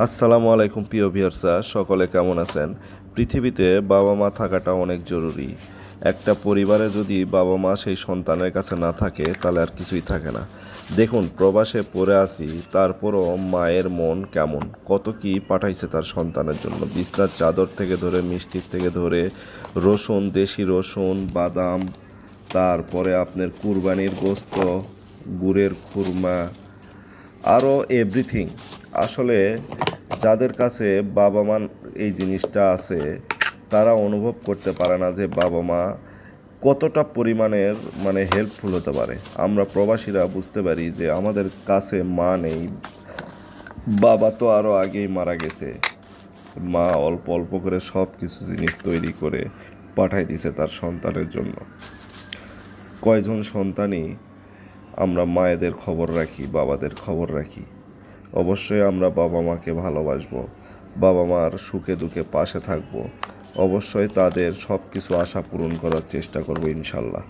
আসসালামু আলাইকুম প্রিয় ভিউয়ার্সরা, সকলে কেমন আছেন? পৃথিবীতে বাবা মা থাকাটা অনেক জরুরি। একটা পরিবারে যদি বাবা মা সেই সন্তানের কাছে না থাকে তাহলে আর কিছুই থাকে না। দেখুন, প্রবাসে পড়ে আছি, তারপরও মায়ের মন কেমন, কত কি পাঠাইছে তার সন্তানের জন্য। বিছনার চাদর থেকে ধরে, মিষ্টির থেকে ধরে, রসুন, দেশি রসুন, বাদাম, তারপরে আপনার কুরবানির গোস্ত, গুড়ের খুরমা, আরও এভরিথিং। আসলে যাদের কাছে বাবা মা এই জিনিসটা আছে তারা অনুভব করতে পারে না যে বাবা মা কতটা পরিমাণের হেল্পফুল হতে পারে। আমরা প্রবাসীরা বুঝতে পারি যে আমাদের কাছে মা নেই, বাবা তো আরও আগেই মারা গেছে। মা অল্প অল্প করে সব কিছু জিনিস তৈরি করে পাঠাই দিছে তার সন্তানের জন্য। কয়জন সন্তানই আমরা মায়েদের খবর রাখি, বাবাদের খবর রাখি। অবশ্যই আমরা বাবা মাকে ভালোবাসবো, বাবা মার সুখে দুঃখে পাশে থাকবো। অবশ্যই তাদের সব কিছু আশা পূরণ করার চেষ্টা করবো ইনশাল্লাহ।